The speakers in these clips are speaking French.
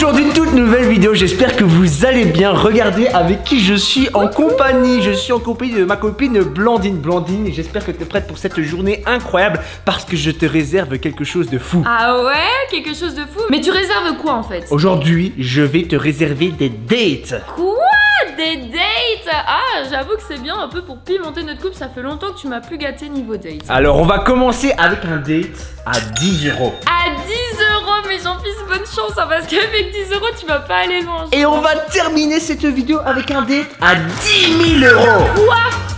Aujourd'hui, toute nouvelle vidéo, j'espère que vous allez bien. Regardez avec qui je suis en compagnie. Je suis en compagnie de ma copine Blandine. Blandine, j'espère que tu es prête pour cette journée incroyable parce que je te réserve quelque chose de fou. Ah ouais, quelque chose de fou. Mais tu réserves quoi en fait? Aujourd'hui, je vais te réserver des dates. Quoi? Des dates? Ah, j'avoue que c'est bien un peu pour pimenter notre couple. Ça fait longtemps que tu m'as plus gâté niveau date. Alors, on va commencer avec un date à 10 euros. À 10 euros, mais Jean-Fils, bonne chance hein, parce qu'avec 10 euros, tu vas pas aller loin. Et on va terminer cette vidéo avec un date à 10 000 euros. Quoi?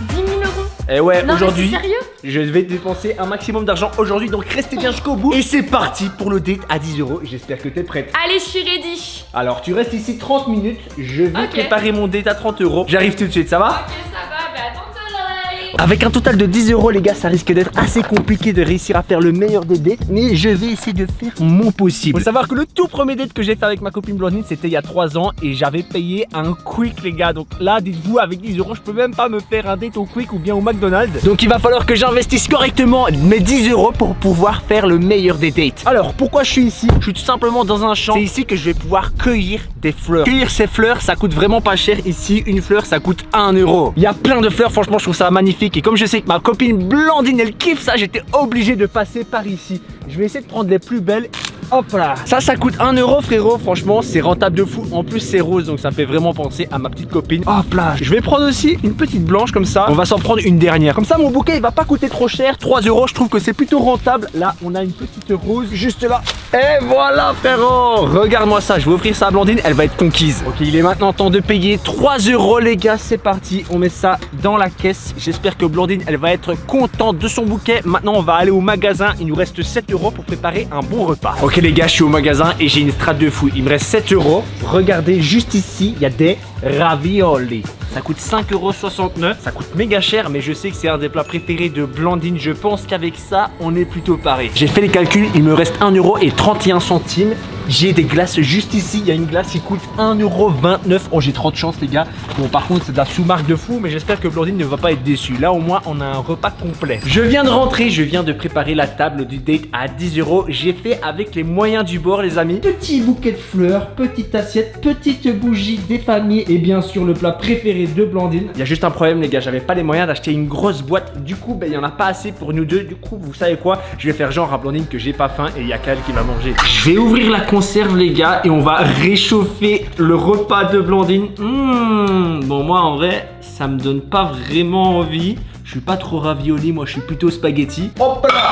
10 000 euros? Et ouais, Non, aujourd'hui, mais c'est sérieux? je vais dépenser un maximum d'argent aujourd'hui, donc restez bien jusqu'au bout. Et c'est parti pour le date à 10 euros. J'espère que t'es prête. Allez, je suis ready. Alors, tu restes ici 30 minutes. Je vais Ok. préparer mon date à 30 euros. J'arrive tout de suite, ça va? Ok, ça va, bah attends, ça va. Avec un total de 10 euros, les gars, ça risque d'être assez compliqué de réussir à faire le meilleur des dates. Mais je vais essayer de faire mon possible. Faut savoir que le tout premier date que j'ai fait avec ma copine Blandine, c'était il y a 3 ans. Et j'avais payé un Quick, les gars. Donc là, dites-vous, avec 10 euros, je peux même pas me faire un date au Quick ou bien au McDonald's. Donc il va falloir que j'investisse correctement mes 10 euros pour pouvoir faire le meilleur des dates. Alors, pourquoi je suis ici? Je suis tout simplement dans un champ. C'est ici que je vais pouvoir cueillir des fleurs. Cueillir ces fleurs, ça coûte vraiment pas cher. Ici, une fleur, ça coûte 1 euro. Il y a plein de fleurs, franchement, je trouve ça magnifique. Et comme je sais que ma copine Blandine, elle kiffe ça, j'étais obligé de passer par ici. Je vais essayer de prendre les plus belles. Hop là. Ça coûte 1 euro, frérot. Franchement, c'est rentable de fou. En plus, c'est rose, donc ça fait vraiment penser à ma petite copine. Hop là. Je vais prendre aussi une petite blanche comme ça. On va s'en prendre une dernière. Comme ça, mon bouquet, il va pas coûter trop cher. 3 euros, je trouve que c'est plutôt rentable. Là, on a une petite rose juste là. Et voilà, frérot. Regarde-moi ça. Je vais offrir ça à Blandine. Elle va être conquise. Ok, il est maintenant temps de payer 3 euros, les gars. C'est parti. On met ça dans la caisse. J'espère que Blandine, elle va être contente de son bouquet. Maintenant, on va aller au magasin. Il nous reste 7 euros pour préparer un bon repas. Ok, les gars, je suis au magasin et j'ai une strate de fou. Il me reste 7 euros. Regardez, juste ici, il y a des ravioli. Ça coûte 5,69 €. Ça coûte méga cher, mais je sais que c'est un des plats préférés de Blandine. Je pense qu'avec ça, on est plutôt pareil. J'ai fait les calculs, il me reste 1,31 €. J'ai des glaces juste ici. Il y a une glace qui coûte 1,29 €. Oh, j'ai trop de chance, les gars. Bon, par contre, c'est de la sous-marque de fou, mais j'espère que Blandine ne va pas être déçue. Là, au moins, on a un repas complet. Je viens de rentrer, je viens de préparer la table du date à 10 euros. J'ai fait avec les moyens du bord, les amis. Petit bouquet de fleurs, petite assiette, petite bougie des familles et bien sûr le plat préféré de Blandine. Il y a juste un problème, les gars, j'avais pas les moyens d'acheter une grosse boîte. Du coup, il y en a pas assez pour nous deux. Du coup, vous savez quoi? Je vais faire genre à Blandine que j'ai pas faim et il y a qu'elle qui va manger. Je vais ouvrir la conserve, les gars, et on va réchauffer le repas de Blandine. Bon, moi, en vrai, ça me donne pas vraiment envie. Je suis pas trop ravioli, moi, je suis plutôt spaghetti. Hop là!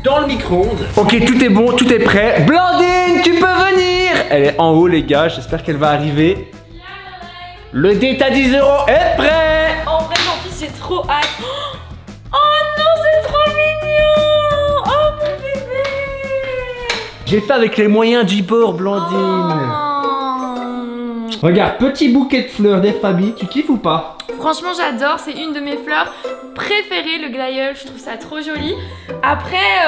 Dans le micro-ondes. Ok, tout est bon, tout est prêt. Blandine, tu peux venir. Elle est en haut, les gars, j'espère qu'elle va arriver. Le date à 10 euros est prêt. En vrai, Jean-Fils, j'ai trop hâte. Oh non, c'est trop mignon. Oh mon bébé. J'ai fait avec les moyens du bord, Blandine. Oh. Regarde, petit bouquet de fleurs des familles, tu kiffes ou pas? Franchement, j'adore, c'est une de mes fleurs préférées, le glaïeul, je trouve ça trop joli. Après,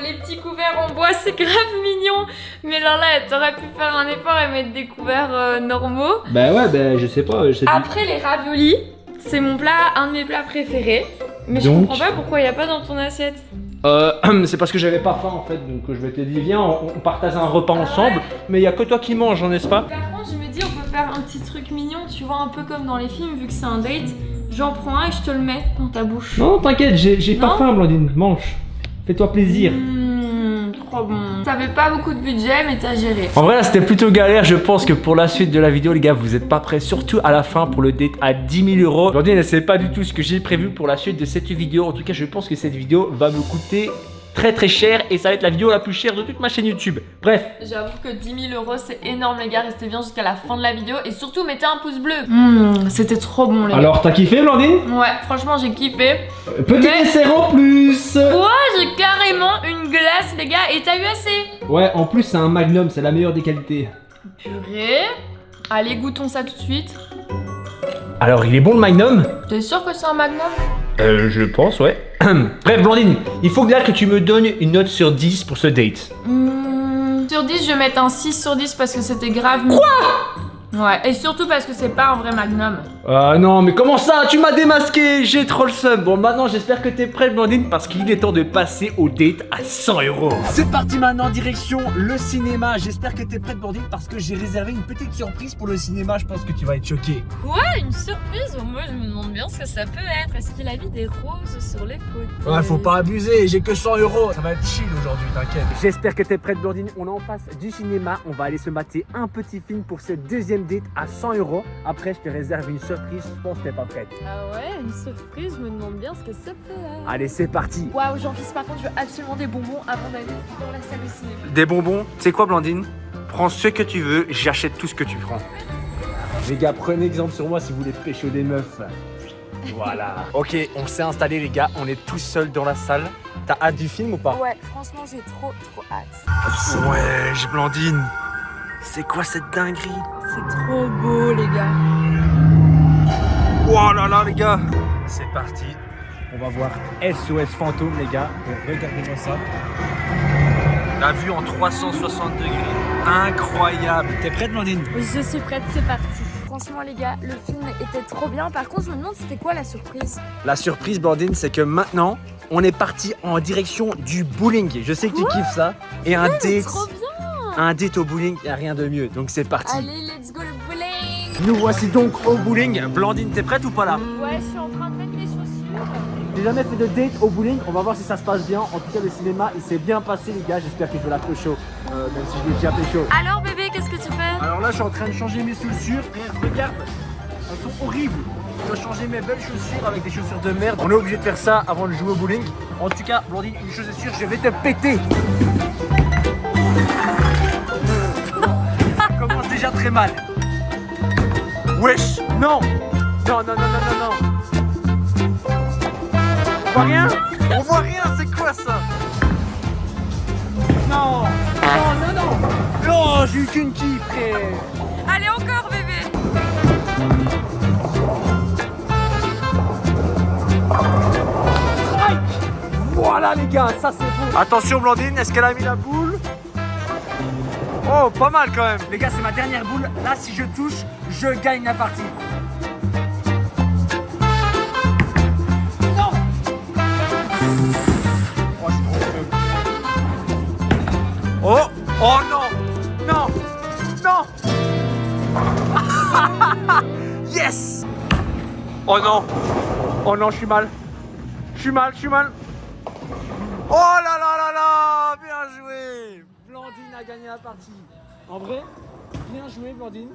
les petits couverts en bois, c'est grave mignon. Mais là, t'aurais pu faire un effort et mettre des couverts normaux. Bah ouais, je sais pas, je sais pas. Après, les raviolis, c'est un de mes plats préférés. Mais je comprends pas pourquoi il n'y a pas dans ton assiette. C'est parce que j'avais pas faim en fait, donc je vais te dire, viens, on partage un repas ensemble. Mais il y a que toi qui manges, n'est-ce pas? Par contre, je me dis, on peut faire un petit truc mignon, tu vois, un peu comme dans les films, vu que c'est un date. J'en prends un et je te le mets dans ta bouche. Non, t'inquiète, j'ai pas faim, Blandine, mange. Fais-toi plaisir. Trop bon. T'avais pas beaucoup de budget, mais t'as géré. En vrai, là, c'était plutôt galère. Je pense que pour la suite de la vidéo, les gars, vous êtes pas prêts. Surtout à la fin pour le date à 10 000 euros. Blandine, elle sait pas du tout ce que j'ai prévu pour la suite de cette vidéo. En tout cas, je pense que cette vidéo va me coûter très cher et ça va être la vidéo la plus chère de toute ma chaîne YouTube. Bref. J'avoue que 10 000 euros, c'est énorme, les gars. Restez bien jusqu'à la fin de la vidéo et surtout, mettez un pouce bleu. C'était trop bon, les gars. Alors, t'as kiffé, Blandine? Ouais, franchement, j'ai kiffé. Petit dessert en plus. Ouais, j'ai carrément une glace, les gars. Et t'as eu assez? Ouais, en plus, c'est un magnum, c'est la meilleure des qualités. Purée. Allez, goûtons ça tout de suite. Alors, il est bon le magnum? T'es sûr que c'est un magnum? Je pense, ouais. Bref, Blandine, il faut bien que tu me donnes une note sur 10 pour ce date. Sur 10, je vais mettre un 6 sur 10 parce que c'était grave. Quoi? Ouais, et surtout parce que c'est pas un vrai Magnum. Non, mais comment ça? Tu m'as démasqué, j'ai trop le seum. Bon, maintenant j'espère que t'es prête, Blandine, parce qu'il est temps de passer au date à 100 €. C'est parti maintenant, direction le cinéma. J'espère que t'es prête, Blandine, parce que j'ai réservé une petite surprise pour le cinéma. Je pense que tu vas être choquée. Quoi? Une surprise? Moi je me demande bien ce que ça peut être. Est-ce qu'il a mis des roses sur les photos? Ouais, faut pas abuser, j'ai que 100 €. Ça va être chill aujourd'hui, t'inquiète. J'espère que t'es prête, Blandine. On est en face du cinéma. On va aller se mater un petit film pour ce deuxième date à 100 €. Après, je te réserve une surprise. Je pense que t'es pas prête. Ah ouais, une surprise, je me demande bien ce que ça peut être. Allez, c'est parti. Waouh, Jean-Fils, par contre, je veux absolument des bonbons avant d'aller dans la salle de cinéma. Des bonbons, tu sais quoi, Blandine? Prends ce que tu veux, j'achète tout ce que tu prends. Les gars, prenez exemple sur moi si vous voulez pécho des meufs. Voilà. Ok, on s'est installé, les gars. On est tous seuls dans la salle. T'as hâte du film ou pas? Ouais, franchement, j'ai trop hâte. Ouais, Blandine. C'est quoi cette dinguerie? C'est trop beau, les gars. Oh là là, les gars. C'est parti. On va voir SOS Fantôme, les gars. Regardez-moi ça. La vue en 360 degrés. Incroyable. T'es prête, Blandine? Je suis prête, c'est parti. Franchement, les gars, le film était trop bien. Par contre, je me demande c'était quoi la surprise? La surprise, Blandine, c'est que maintenant, on est parti en direction du bowling. Je sais que tu kiffes ça. Et un date. Trop bien. Un date au bowling, y a rien de mieux. Donc c'est parti. Allez, let's go le bowling. Nous voici donc au bowling. Blandine, t'es prête ou pas là? Ouais, je suis en train de mettre mes chaussures. J'ai jamais fait de date au bowling, on va voir si ça se passe bien. En tout cas, le cinéma, il s'est bien passé, les gars. J'espère que je vais la pécho, même si je l'ai déjà pécho. Alors bébé, qu'est-ce que tu fais? Alors là, je suis en train de changer mes chaussures. Et regarde, elles sont horribles. Je dois changer mes belles chaussures avec des chaussures de merde. On est obligé de faire ça avant de jouer au bowling. En tout cas, Blandine, une chose est sûre, je vais te péter. Ça commence déjà très mal. Wesh, non. Non. On voit rien? On voit rien, c'est quoi ça? Non. Non, j'ai eu qu'une qui, frère. Allez, encore bébé. Voilà les gars, ça c'est beau. Attention Blandine, est-ce qu'elle a mis la boule? Oh, pas mal quand même. Les gars, c'est ma dernière boule. Là, si je touche, je gagne la partie. Non. Oh, je suis trop faible. Oh non. Yes. Oh non, je suis mal. Oh là là là là, bien joué. Blandine a gagné la partie. En vrai, bien joué Blandine.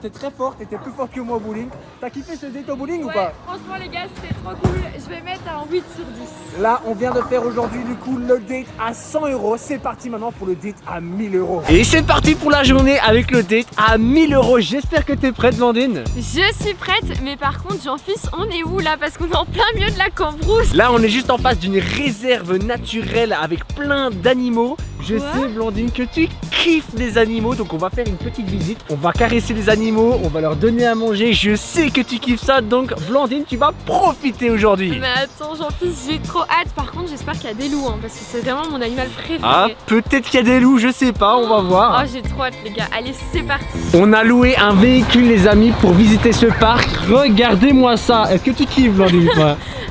T'es très forte, t'étais plus forte que moi au bowling. T'as kiffé ce date au bowling ou pas? Franchement les gars, c'était trop cool. Je vais mettre un 8 sur 10. Là, on vient de faire aujourd'hui du coup le date à 100 €. C'est parti maintenant pour le date à 1000 €. Et c'est parti pour la journée avec le date à 1000 €. J'espère que t'es prête, Blandine. Je suis prête, mais par contre, Jean-Fils, on est où là? Parce qu'on est en plein milieu de la cambrousse. Là, on est juste en face d'une réserve naturelle avec plein d'animaux. Je sais, Blandine, que tu kiffes les animaux, donc on va faire une petite visite. On va caresser les animaux, on va leur donner à manger. Je sais que tu kiffes ça, donc Blandine, tu vas profiter aujourd'hui. Mais attends, Jean-Fils, j'ai trop hâte. Par contre, j'espère qu'il y a des loups, hein, parce que c'est vraiment mon animal préféré. Ah, peut-être qu'il y a des loups, je sais pas, on va voir. Oh, j'ai trop hâte, les gars. Allez, c'est parti. On a loué un véhicule, les amis, pour visiter ce parc. Regardez-moi ça. Est-ce que tu kiffes, Blandine?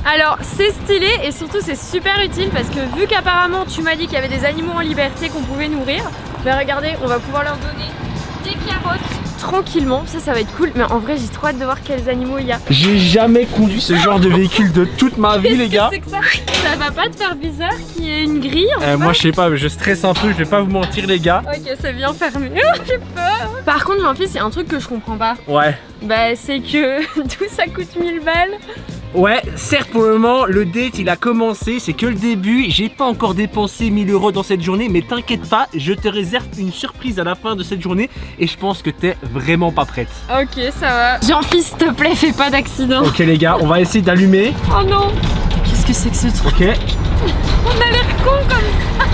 Alors, c'est stylé et surtout, c'est super utile parce que vu qu'apparemment, tu m'as dit qu'il y avait des animaux en liberté qu'on pouvait nourrir, ben regardez, on va pouvoir leur donner des carottes tranquillement. Ça va être cool. Mais en vrai, j'ai trop hâte de voir quels animaux il y a. J'ai jamais conduit ce genre de véhicule de toute ma vie, les gars. C'est que ça va pas te faire bizarre qu'il y ait une grille moi, je sais pas, je stresse un peu. Je vais pas vous mentir, les gars. Ok, c'est bien fermé. Oh, j'ai peur. Par contre, Jean-Fils, il y a un truc que je comprends pas. Ouais. Bah, c'est que tout ça coûte 1000 balles. Ouais, certes pour le moment, le date il a commencé, c'est que le début, j'ai pas encore dépensé 1000 € dans cette journée, mais t'inquiète pas, je te réserve une surprise à la fin de cette journée et je pense que t'es vraiment pas prête. Ok, ça va. Jean-Fils, s'il te plaît, fais pas d'accident. Ok les gars, on va essayer d'allumer. Oh non. Qu'est-ce que c'est que ce truc? Ok. On a l'air con comme ça.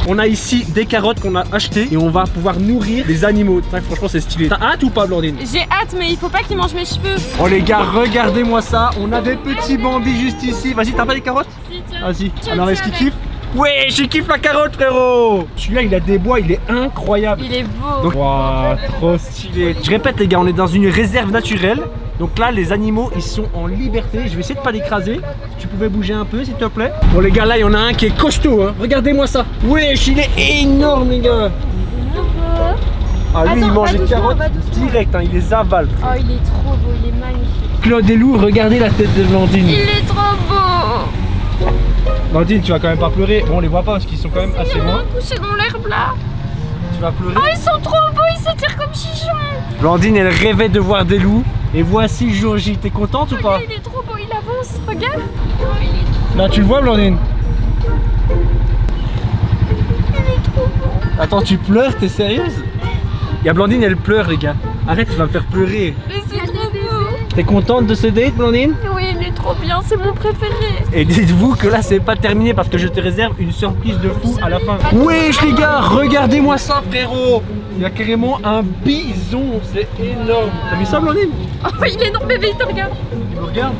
On a ici des carottes qu'on a achetées et on va pouvoir nourrir les animaux. Ouais, franchement c'est stylé. T'as hâte ou pas, Blandine? J'ai hâte, mais il faut pas qu'il mange mes cheveux. Oh les gars, regardez-moi ça. On a des petits bambis juste ici. Vas-y, t'as pas les carottes? Si, tiens. Vas-y. Alors est-ce qu'il kiffe? Ouais, je kiffe la carotte, frérot. Celui-là, il a des bois, il est incroyable. Il est beau. Waouh, trop stylé. Je répète, les gars, on est dans une réserve naturelle. Donc là, les animaux, ils sont en liberté. Je vais essayer de pas l'écraser. Si tu pouvais bouger un peu, s'il te plaît. Bon, les gars, là, il y en a un qui est costaud. Hein. Regardez-moi ça. Wesh, il est énorme, les gars. Ah, lui, il mange les carottes direct. Hein, il les avale. Oh, il est trop beau, il est magnifique. Claude et Lou, regardez la tête de Blandine. Il est trop beau. Blandine, tu vas quand même pas pleurer. Bon, on les voit pas parce qu'ils sont quand même assez loin. Couché dans l'herbe là. Tu vas pleurer. Oh, ils sont trop beaux, ils s'étirent comme chichons. Blandine, elle rêvait de voir des loups. Et voici le jour J. T'es contente ou pas? Il est trop beau, il avance, regarde. Oh, il est trop... Là, tu le vois, Blandine? Il est trop beau. Attends, tu pleures? T'es sérieuse? Y'a Blandine, elle pleure, les gars. Arrête, tu vas me faire pleurer. Mais c'est trop beau. T'es contente de ce date, Blandine? Oui, il est trop bien, c'est mon préféré. Et dites-vous que là, c'est pas terminé parce que je te réserve une surprise de fou à la fin. Wesh, les gars, regardez-moi ça, frérot. Il y a carrément un bison, c'est énorme. T'as vu ça, Blandine? Oh, il est énorme, bébé, il te regarde. Tu me regardes?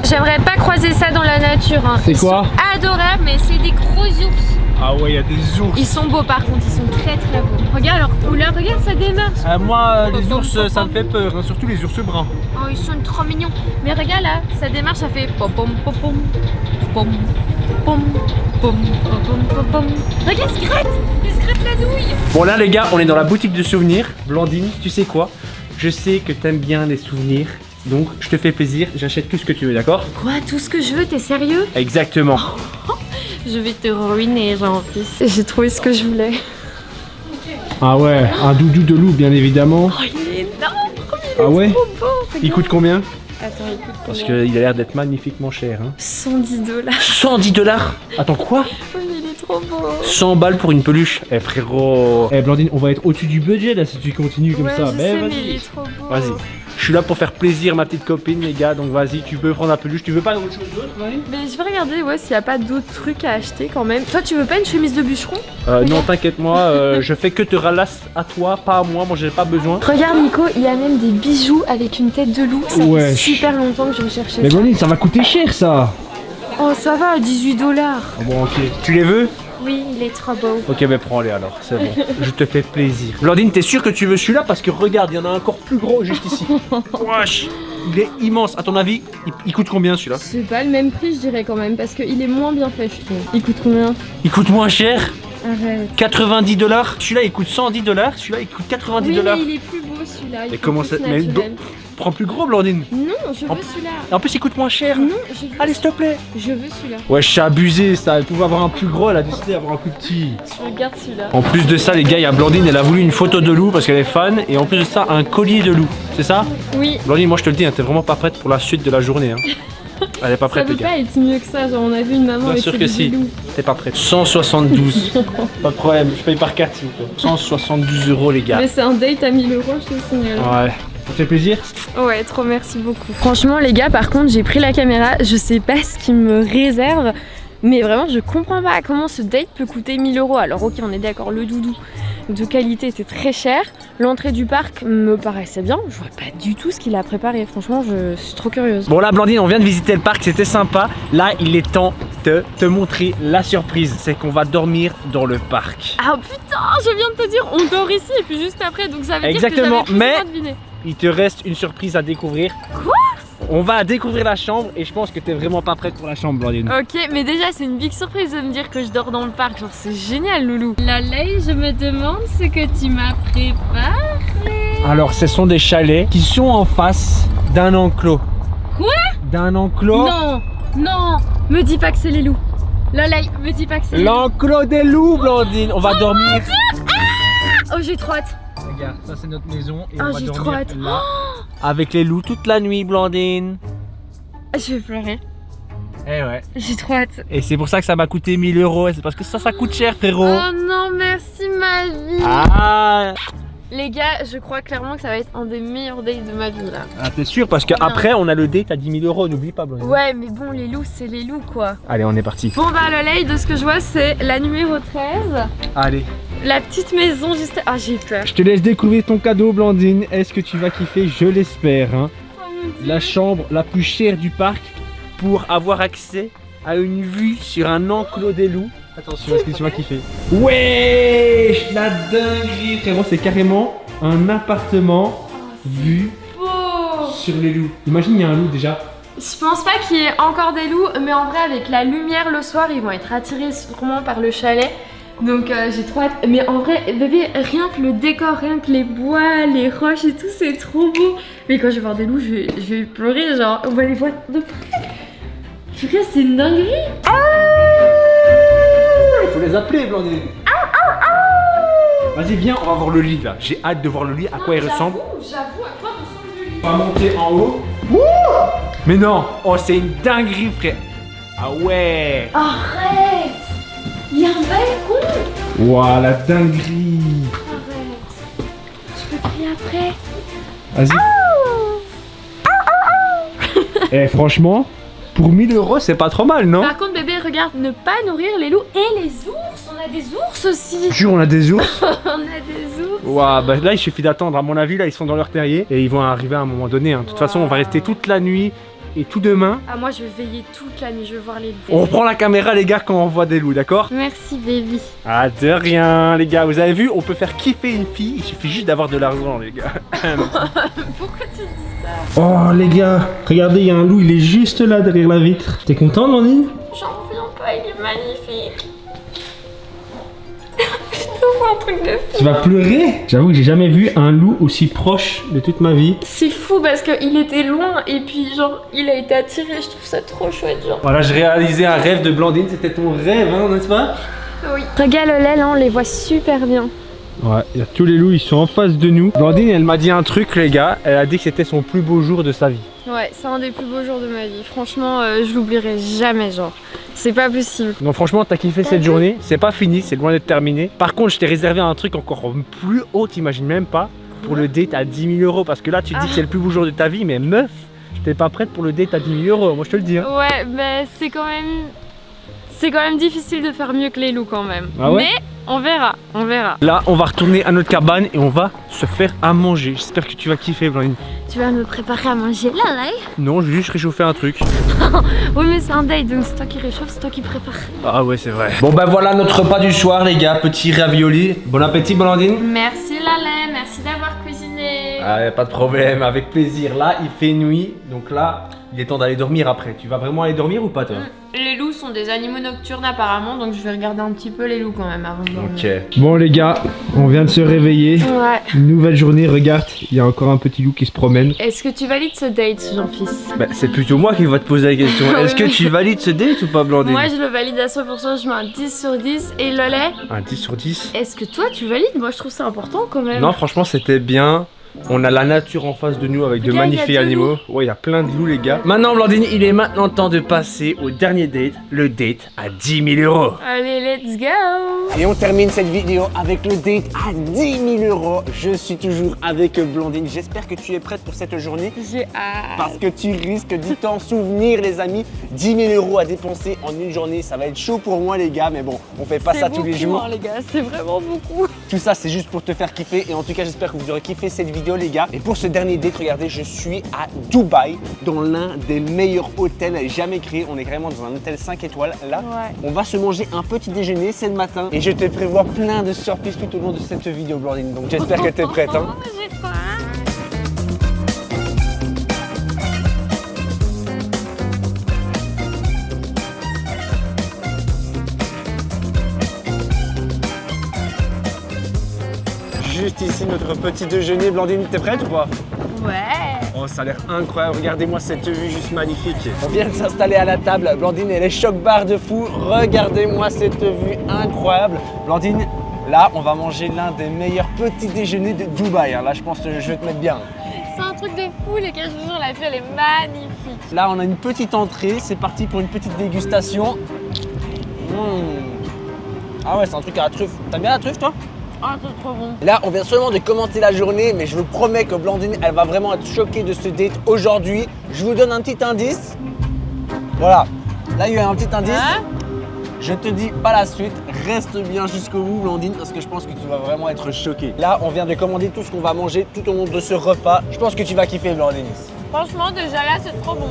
J'aimerais pas croiser ça dans la nature. Hein. C'est quoi? Ils sont adorables, mais c'est des gros ours. Ah ouais, il y a des ours. Ils sont beaux par contre, ils sont très très beaux. Regarde leur couleur, regarde, ça démarche. Moi, les ours, ça me fait peur, hein, surtout les ours bruns. Oh, ils sont trop mignons. Mais regarde là, ça démarche, ça fait pom pom pom pom pom pom pom pom pom pom. Regarde, il se gratte la douille. Bon là les gars, on est dans la boutique de souvenirs. Blandine, tu sais quoi? Je sais que t'aimes bien les souvenirs. Donc je te fais plaisir, j'achète tout ce que tu veux, d'accord? Quoi, tout ce que je veux, t'es sérieux? Exactement. Je vais te ruiner, Jean-Fils. J'ai trouvé ce que je voulais. Ah ouais, un doudou de loup bien évidemment. Oh, il est énorme. Ah ouais? Trop beau. Il coûte combien? Attends, il coûte Parce combien? qu'il a l'air d'être magnifiquement cher. Hein. 110 $. 110 $? Attends quoi? Oui, il est trop beau. 100 balles pour une peluche. Eh frérot. Eh Blandine, on va être au-dessus du budget là si tu continues comme Ouais, ça. je Ben sais, mais il vas-y. est trop beau. Vas-y. Je suis là pour faire plaisir ma petite copine les gars, donc vas-y, tu peux prendre la peluche. Tu veux pas autre chose d'autre, Blandine? Mais je vais regarder ouais, s'il n'y a pas d'autres trucs à acheter quand même. Toi, tu veux pas une chemise de bûcheron? Non, t'inquiète moi, je fais que te ralasse à toi, pas à moi. Moi j'ai pas besoin. Regarde Nico, il y a même des bijoux avec une tête de loup. Ça fait Wesh. super longtemps que je recherchais Mais ça. Blandine, ça va coûter cher ça. Oh, ça va, 18 $. Bon ok. Tu les veux? Oui, il est trop beau. Ok, mais prends-les alors, c'est bon. Je te fais plaisir. Blandine, t'es sûr que tu veux celui-là? Parce que regarde, il y en a un encore plus gros juste ici. Wesh, il est immense. À ton avis, il coûte combien celui-là? C'est pas le même prix, je dirais quand même, parce qu'il est moins bien fait, je trouve. Il coûte combien? Il coûte moins cher? Arrête. 90 $. Celui-là, il coûte 110 $. Celui-là, il coûte 90 Oui, $. mais il est plus beau celui-là. Mais comment ça? Mais prends plus gros, Blandine. Non, je veux celui-là. En plus, il coûte moins cher. Non, je veux. Allez, s'il te plaît. Je veux celui-là. Ouais, je suis abusé ça. Elle pouvait avoir un plus gros, elle a décidé d'avoir un plus petit. Je regarde celui-là. En plus de ça, les gars, il y a Blandine, elle a voulu une photo de loup parce qu'elle est fan. Et en plus de ça, un collier de loup. C'est ça? Oui. Blandine, moi je te le dis, hein, t'es vraiment pas prête pour la suite de la journée. Hein. Elle est pas Ça prête, peut les gars. pas être mieux que ça, genre on a vu une maman Bien avec sûr ses que si. loups. T'es pas prête. 172. Pas de problème, je paye par carte s'il vous plaît. 172 € les gars. Mais c'est un date à 1000 €, je te signale. Ouais. Ça te fait plaisir? Ouais, trop merci beaucoup. Franchement, les gars, par contre, j'ai pris la caméra. Je sais pas ce qu'ils me réservent, mais vraiment, je comprends pas comment ce date peut coûter 1000 €. Alors, ok, on est d'accord, le doudou de qualité était très cher. L'entrée du parc me paraissait bien. Je vois pas du tout ce qu'il a préparé. Franchement, je suis trop curieuse. Bon là Blandine, on vient de visiter le parc, c'était sympa. Là, il est temps de te montrer la surprise. C'est qu'on va dormir dans le parc. Ah putain, je viens de te dire, on dort ici et puis juste après, donc ça veut Exactement, dire que j'avais plus mais- le droit de deviner. Il te reste une surprise à découvrir. Quoi? On va découvrir la chambre et je pense que t'es vraiment pas prête pour la chambre, Blandine. Ok, mais déjà c'est une big surprise de me dire que je dors dans le parc, genre c'est génial Loulou. Lalaï, je me demande ce que tu m'as préparé. Alors, ce sont des chalets qui sont en face d'un enclos. Quoi? D'un enclos. Non, non, me dis pas que c'est les loups. Lalaï, me dis pas que c'est les loups. L'enclos des loups, Blandine. On va dormir. Oh j'ai trop hâte. Regarde, ça c'est notre maison et Oh, on va j'ai trop dormir hâte. là avec les loups toute la nuit, Blandine. Je vais pleurer, Eh ouais. j'ai trop hâte. Et c'est pour ça que ça m'a coûté 1000 €. C'est parce que ça coûte cher, frérot. Oh non, merci ma vie. Ah, Les gars, je crois clairement que ça va être un des meilleurs dates de ma vie là. ah t'es sûr? Parce qu'après, on a le date à 10 000 €. N'oublie pas, Blandine. Ouais, mais bon, les loups, c'est les loups quoi. Allez, on est parti. Bon bah Lalaï, de ce que je vois, c'est la numéro 13. Allez. La petite maison juste... Ah, j'ai peur. Je te laisse découvrir ton cadeau, Blandine. Est-ce que tu vas kiffer? Je l'espère. Hein. Oh mon Dieu. La chambre la plus chère du parc pour avoir accès a une vue sur un enclos des loups. Attention, est-ce que tu vas kiffer? Wesh, la dinguerie, frérot, c'est carrément un appartement vu sur les loups. Imagine, il y a un loup déjà. Je pense pas qu'il y ait encore des loups, mais en vrai, avec la lumière le soir, ils vont être attirés sûrement par le chalet. Donc j'ai trop hâte. Mais en vrai, bébé, rien que le décor, rien que les bois, les roches et tout, c'est trop beau. Mais quand je vais voir des loups, je vais pleurer. Genre, on va les voir de près. Purée, c'est une dinguerie. Il faut les appeler, Blandine. Vas-y, viens, on va voir le lit là. J'ai hâte de voir le lit, à quoi il ressemble. J'avoue, à quoi ressemble le lit. On va monter en haut. Mais non, oh, c'est une dinguerie, frère. Ah ouais. Arrête. Il y a un balcon. Waouh, la dinguerie. Arrête. Je peux crier après. Vas-y. Eh, franchement, pour 1000 €, c'est pas trop mal, non? Par contre, bébé, regarde, ne pas nourrir les loups et les ours. On a des ours aussi. Jure, on a des ours. On a des ours. Waouh, bah là, il suffit d'attendre. À mon avis, là, ils sont dans leur terrier et ils vont arriver à un moment donné. Hein. De toute façon, on va rester toute la nuit et tout demain. Ah, moi, je vais veiller toute la nuit. Je veux voir les loups. On reprend la caméra, les gars, quand on voit des loups, d'accord? Merci, baby. Ah, de rien, les gars. Vous avez vu, on peut faire kiffer une fille. Il suffit juste d'avoir de l'argent, les gars. Pourquoi tu dis ça? Oh, les gars, regardez, il y a un loup. Il est juste là, derrière la vitre. T'es content, Blandine? J'en reviens pas, il est magnifique. Putain, c'est un truc de fou. Tu vas pleurer? J'avoue que j'ai jamais vu un loup aussi proche de toute ma vie. C'est fou parce qu'il était loin et puis genre il a été attiré, je trouve ça trop chouette genre. Voilà, je réalisais un rêve de Blandine, c'était ton rêve, hein, n'est-ce pas? Oui. Regarde le lait là, on les voit super bien. Ouais, il y a tous les loups, ils sont en face de nous. Blandine, elle m'a dit un truc, les gars. Elle a dit que c'était son plus beau jour de sa vie. Ouais, c'est un des plus beaux jours de ma vie. Franchement, je l'oublierai jamais, genre. C'est pas possible. Non, franchement, t'as kiffé cette journée. C'est pas fini, c'est loin d'être terminé. Par contre, je t'ai réservé un truc encore plus haut, t'imagines même pas. Pour le date à 10 000 €. Parce que là, tu te dis que c'est le plus beau jour de ta vie, mais meuf, t'es pas prête pour le date à 10 000 €. Moi, je te le dis. Hein. Ouais, mais c'est quand même. C'est quand même difficile de faire mieux que les loups quand même. Ah ouais? Mais on verra, on verra. Là, on va retourner à notre cabane et on va se faire à manger. J'espère que tu vas kiffer, Blandine. Tu vas me préparer à manger là, là? Non, je vais juste réchauffer un truc. Oui, mais c'est un date, donc c'est toi qui réchauffe, c'est toi qui prépare. Ah ouais, c'est vrai. Bon, bah voilà notre repas du soir, les gars. Petit ravioli. Bon appétit, Blandine. Merci Lalais, merci d'avoir cuisiné. Ah, pas de problème, avec plaisir. Là, il fait nuit, donc là, il est temps d'aller dormir après. Tu vas vraiment aller dormir ou pas, toi? Les loups sont des animaux nocturnes apparemment, donc je vais regarder un petit peu les loups quand même avant de dormir. Ok. Bon, les gars, on vient de se réveiller. Ouais. Une nouvelle journée, regarde, il y a encore un petit loup qui se promène. Est-ce que tu valides ce date, Jean-Fils? Bah, c'est plutôt moi qui va te poser la question. Est-ce que tu valides ce date ou pas, Blandine? Moi, je le valide à 100%, je mets un 10 sur 10. Et Lollet? Un 10 sur 10. Est-ce que toi, tu valides? Moi, je trouve ça important quand même. Non, franchement, c'était bien. On a la nature en face de nous avec de Regarde, magnifiques y a deux animaux. Ouais, il y a plein de loups, les gars. Maintenant, Blandine, il est maintenant temps de passer au dernier date. Le date à 10 000 €. Allez, let's go! Et on termine cette vidéo avec le date à 10 000 €. Je suis toujours avec Blandine. J'espère que tu es prête pour cette journée. J'ai hâte. Parce que tu risques d'y t'en souvenir, les amis. 10 000 € à dépenser en une journée. Ça va être chaud pour moi, les gars. Mais bon, on fait pas ça tous les jours. Hein, les gars, c'est vraiment beaucoup. Tout ça, c'est juste pour te faire kiffer. Et en tout cas, j'espère que vous aurez kiffé cette vidéo, les gars. Et pour ce dernier date, regardez, je suis à Dubaï, dans l'un des meilleurs hôtels jamais créés. On est vraiment dans un hôtel 5 étoiles. Là, Ouais. on va se manger un petit déjeuner, c'est le matin. Et je te prévois plein de surprises tout au long de cette vidéo, Blandine. Donc j'espère que tu es prête. Hein. J'ai trop hâte. Juste ici, notre petit déjeuner. Blandine, t'es prête ou pas? Ouais. Oh, ça a l'air incroyable. Regardez-moi cette vue juste magnifique. On vient de s'installer à la table. Blandine, elle est choc-barre de fou. Regardez-moi cette vue incroyable. Blandine, là, on va manger l'un des meilleurs petits déjeuners de Dubaï. Là, je pense que je vais te mettre bien. C'est un truc de fou, les gars, je vous jure, la vue, elle est magnifique. Là, on a une petite entrée. C'est parti pour une petite dégustation. Ah ouais, c'est un truc à la truffe. T'aimes bien la truffe, toi? Ah, c'est trop bon. Là, on vient seulement de commenter la journée, mais je vous promets que Blandine, elle va vraiment être choquée de ce date aujourd'hui. Je vous donne un petit indice. Voilà. Là, il y a un petit indice. Hein? Je te dis pas la suite. Reste bien jusqu'au bout, Blandine, parce que je pense que tu vas vraiment être choquée. Là, on vient de commander tout ce qu'on va manger tout au long de ce repas. Je pense que tu vas kiffer, Blandine. Franchement, déjà là, c'est trop bon.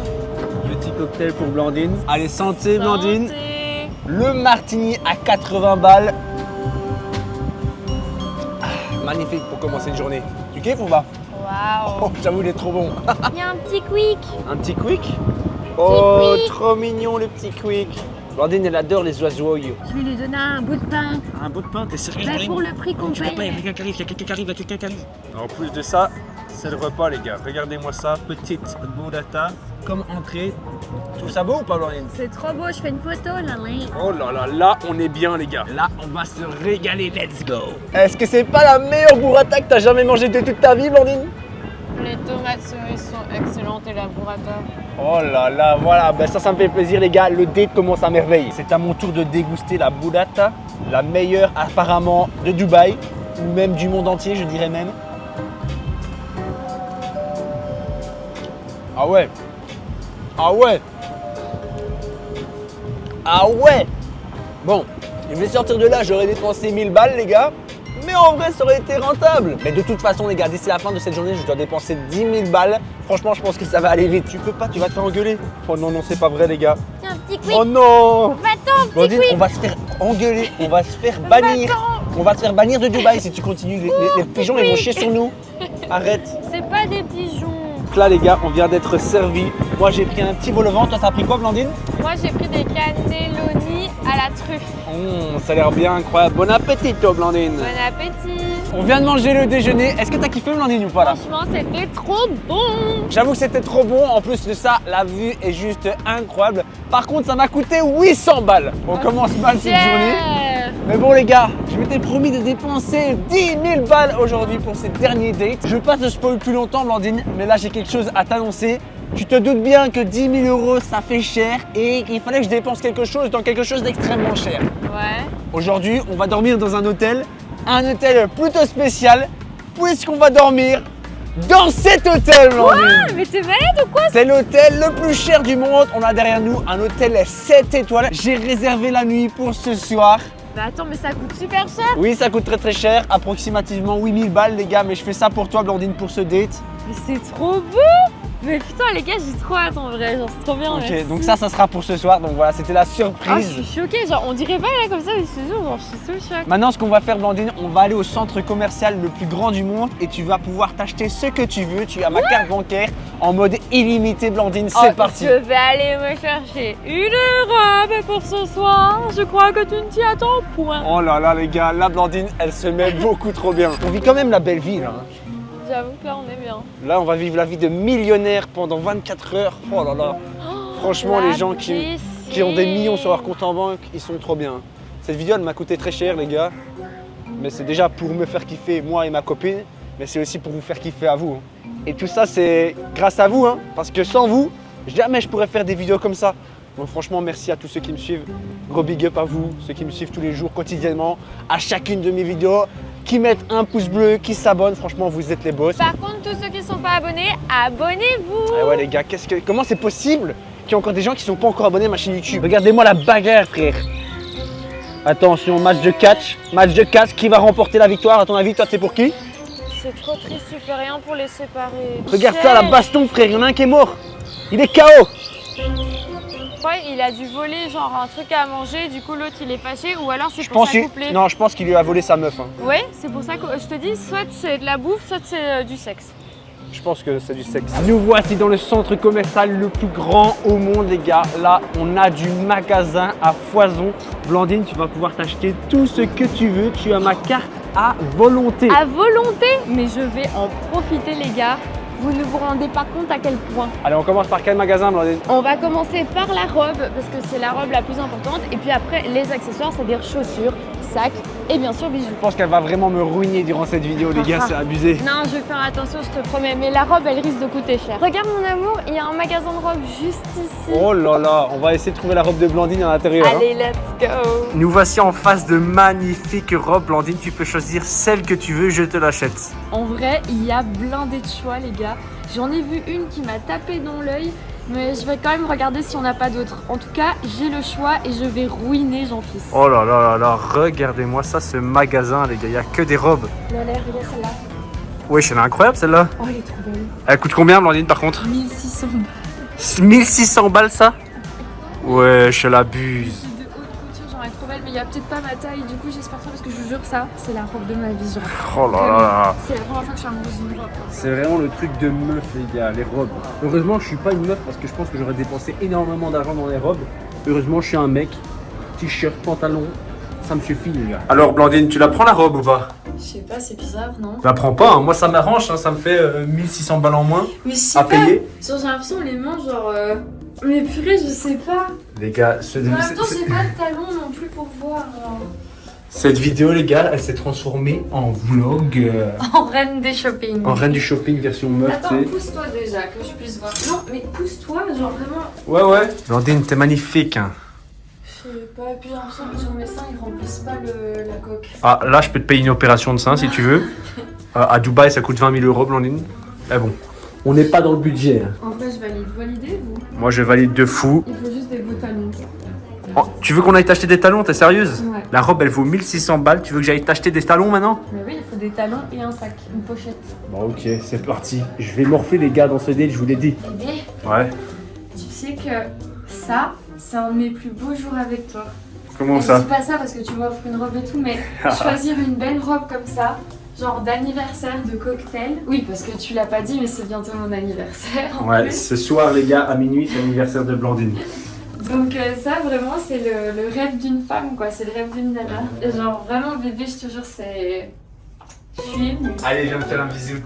Je petit cocktail pour Blandine. Allez, santé Blandine. Santé. Le martini à 80 balles. Ah, magnifique pour commencer une journée. Tu kiffes ou pas? Waouh. Oh, j'avoue, il est trop bon. Il y a un petit quick. Un petit quick? Oh, quick. trop mignon le petit quick. Blandine, elle adore les oiseaux. Je vais lui donner un bout de pain. Un bout de pain, t'es sérieux? Bah, pour le prix qu'on paye. il y a quelqu'un qui arrive, il y a quelqu'un qui arrive. En plus de ça, c'est le repas les gars. Regardez-moi ça, petite burrata comme entrée. Tu trouves ça beau ou pas Blandine? C'est trop beau, je fais une photo là. Oh là là, là on est bien les gars. Là on va se régaler, let's go. Est-ce que c'est pas la meilleure burrata que t'as jamais mangée de toute ta vie Blandine? Les tomates cerises sont excellentes et la burrata. Oh là là, voilà, ben ça me fait plaisir les gars, le date commence à merveille. C'est à mon tour de déguster la burrata, la meilleure apparemment de Dubaï, ou même du monde entier je dirais même. Ah ouais. Ah ouais. Ah ouais. Bon, je vais sortir de là, j'aurais dépensé 1000 balles les gars. Mais en vrai, ça aurait été rentable. Mais de toute façon, les gars, d'ici la fin de cette journée, je dois dépenser 10 000 balles. Franchement, je pense que ça va aller vite. Tu peux pas, tu vas te faire engueuler. Oh non, non, c'est pas vrai, les gars. Tiens, un petit quick. Oh non. Va-t'en, petit Blandine, quick. on va se faire engueuler. On va se faire bannir. On va te faire bannir de Dubaï si tu continues. Les pigeons, ils vont chier sur nous. Arrête. C'est pas des pigeons. Donc là, les gars, on vient d'être servis. Moi, j'ai pris un petit vol au vent. Toi, t'as pris quoi, Blandine? Moi j'ai pris des cannelloni à la truffe. Ça a l'air bien incroyable. Bon appétit, toi, Blandine. Bon appétit. On vient de manger le déjeuner. Est-ce que t'as kiffé, Blandine, ou pas là? Franchement c'était trop bon. J'avoue que c'était trop bon. En plus de ça, la vue est juste incroyable. Par contre, ça m'a coûté 800 balles. On commence mal cette journée. Mais bon, les gars, je m'étais promis de dépenser 10 000 balles aujourd'hui pour ces derniers dates. Je ne veux pas te spoil plus longtemps, Blandine, mais là, j'ai quelque chose à t'annoncer. Tu te doutes bien que 10 000 €, ça fait cher et qu'il fallait que je dépense quelque chose dans quelque chose d'extrêmement cher. Ouais. Aujourd'hui, on va dormir dans un hôtel plutôt spécial, puisqu'on va dormir dans cet hôtel, Blandine. Mais t'es malade ou quoi? C'est l'hôtel le plus cher du monde. On a derrière nous un hôtel 7 étoiles. J'ai réservé la nuit pour ce soir. Bah attends mais ça coûte super cher. Oui, ça coûte très très cher, approximativement 8000 balles les gars, mais je fais ça pour toi Blandine pour ce date. Mais c'est trop beau. Mais putain les gars j'ai trop hâte en vrai, genre c'est trop bien. Ok, merci. donc ça sera pour ce soir, donc voilà, c'était la Ah, je surprise. suis choquée, genre on dirait pas là comme ça, mais je te jure, genre je suis sous choc. Maintenant, ce qu'on va faire, Blandine, on va aller au centre commercial le plus grand du monde et tu vas pouvoir t'acheter ce que tu veux. Tu as ma carte bancaire en mode illimité, Blandine, c'est parti. Je vais aller me chercher une robe pour ce soir. Je crois que tu ne t'y attends point. Oh là là les gars, la Blandine, elle se met beaucoup trop bien. On vit quand même la belle vie là. J'avoue que là on est bien. Là, on va vivre la vie de millionnaire pendant 24 heures. Oh là là. Franchement, la les gens qui ont des millions sur leur compte en banque, ils sont trop bien. Cette vidéo, elle m'a coûté très cher, les gars. Mais c'est déjà pour me faire kiffer, moi et ma copine. Mais c'est aussi pour vous faire kiffer à vous. Et tout ça, c'est grâce à vous. Parce que sans vous, jamais je pourrais faire des vidéos comme ça. Donc franchement, merci à tous ceux qui me suivent. Gros big up à vous, ceux qui me suivent tous les jours, quotidiennement, à chacune de mes vidéos, qui mettent un pouce bleu, qui s'abonnent. Franchement, vous êtes les boss. Par contre, tous ceux qui ne sont pas abonnés, abonnez-vous. Eh ouais les gars, comment c'est possible qu'il y ait encore des gens qui ne sont pas encore abonnés à ma chaîne YouTube? Regardez-moi la bagarre, frère. Attention, match de catch. Match de catch, qui va remporter la victoire? À ton avis, toi, c'est pour qui? C'est trop triste, tu fais rien pour les séparer. Regarde ça, la baston, frère. Il y en a un qui est mort. Il est KO. Ouais, il a dû voler genre un truc à manger, du coup l'autre il est fâché, ou alors c'est Je pour pense s'accoupler. non, je pense qu'il lui a volé sa meuf. Hein. Ouais, c'est pour ça que je te dis, soit c'est de la bouffe, soit c'est du sexe. Je pense que c'est du sexe. Nous voici dans le centre commercial le plus grand au monde, les gars. Là, on a du magasin à foison. Blandine, tu vas pouvoir t'acheter tout ce que tu veux. Tu as ma carte à volonté. À volonté. Mais je vais en profiter les gars. Vous ne vous rendez pas compte à quel point. Allez, on commence par quel magasin, Blandine? On va commencer par la robe, parce que c'est la robe la plus importante. Et puis après, les accessoires, c'est-à-dire chaussures, sacs et bien sûr bijoux. Je pense qu'elle va vraiment me ruiner durant cette vidéo, les gars, c'est abusé. Non, je vais faire attention, je te promets. Mais la robe, elle risque de coûter cher. Regarde mon amour, il y a un magasin de robes juste ici. Oh là là, on va essayer de trouver la robe de Blandine à l'intérieur. Allez, let's go. Nous voici en face de magnifiques robes. Blandine, tu peux choisir celle que tu veux, je te l'achète. En vrai, il y a blindé de choix, les gars. J'en ai vu une qui m'a tapé dans l'œil, mais je vais quand même regarder si on n'a pas d'autres. En tout cas, j'ai le choix et je vais ruiner Jean-Fils. Oh là là là là, regardez-moi ça, ce magasin, les gars, il n'y a que des robes. Lola, regarde celle-là. Oui, elle est incroyable celle-là. Oh, elle est trop belle. Elle coûte combien, Blandine, par contre? 1600. 1600 balles ça? Ouais, je l'abuse. Je suis de haute couture, genre elle est trop belle, mais il y a peut-être pas ma taille. Du coup, j'espère pas parce que je vous jure, ça, c'est la robe de ma vie. Genre. Oh là là là. C'est la première fois que je suis amoureuse d'une robe. C'est vraiment le truc de meuf, les gars, les robes. Heureusement, je suis pas une meuf parce que je pense que j'aurais dépensé énormément d'argent dans les robes. Heureusement, je suis un mec. T-shirt, pantalon, ça me suffit, les gars. Alors, Blandine, tu la prends la robe ou pas? Je sais pas, c'est bizarre, non? Je la prends pas, hein. Moi ça m'arrange, hein. Ça me fait 1600 balles en moins Mais je sais à pas. payer. Genre, j'ai l'impression les mains, genre. Mais purée, je sais pas. Les gars, En même temps, j'ai pas de talons non plus pour voir. Genre. cette vidéo, les gars, elle s'est transformée en vlog. En reine des shopping. En reine du shopping version meuf, Attends, tu sais. pousse-toi déjà, que je puisse voir. Non, mais pousse-toi, genre vraiment. Ouais, ouais. Blandine, t'es magnifique, hein. Je sais pas, et puis j'ai l'impression que sur mes seins, ils remplissent pas la coque. Ah, là, je peux te payer une opération de sein si tu veux. À Dubaï, ça coûte 20 000 euros, Blandine. Mais bon. On n'est pas dans le budget. En vrai, je valide. Vous validez, vous? Moi, je valide de fou. Il faut juste des beaux talons. Oh, tu veux qu'on aille t'acheter des talons? T'es sérieuse? Ouais. La robe, elle vaut 1600 balles. Tu veux que j'aille t'acheter des talons maintenant? Mais oui, il faut des talons et un sac, une pochette. Bon, ok, c'est parti. Je vais morfler, les gars, dans ce deal, je vous l'ai dit. Bébé, Ouais. tu sais que ça, c'est un de mes plus beaux jours avec toi. Comment Et ça? Je dis pas ça parce que tu m'offres une robe et tout, mais choisir une belle robe comme ça, genre d'anniversaire, de cocktail. Oui, parce que tu l'as pas dit, mais c'est bientôt mon anniversaire. En Ouais, plus. ce soir, les gars, à minuit, c'est l'anniversaire de Blandine. Donc ça, vraiment, c'est le rêve d'une femme, quoi. C'est le rêve d'une nana. Et genre, vraiment, bébé, je te jure, c'est... Je suis émue. Allez, viens me faire un bisou.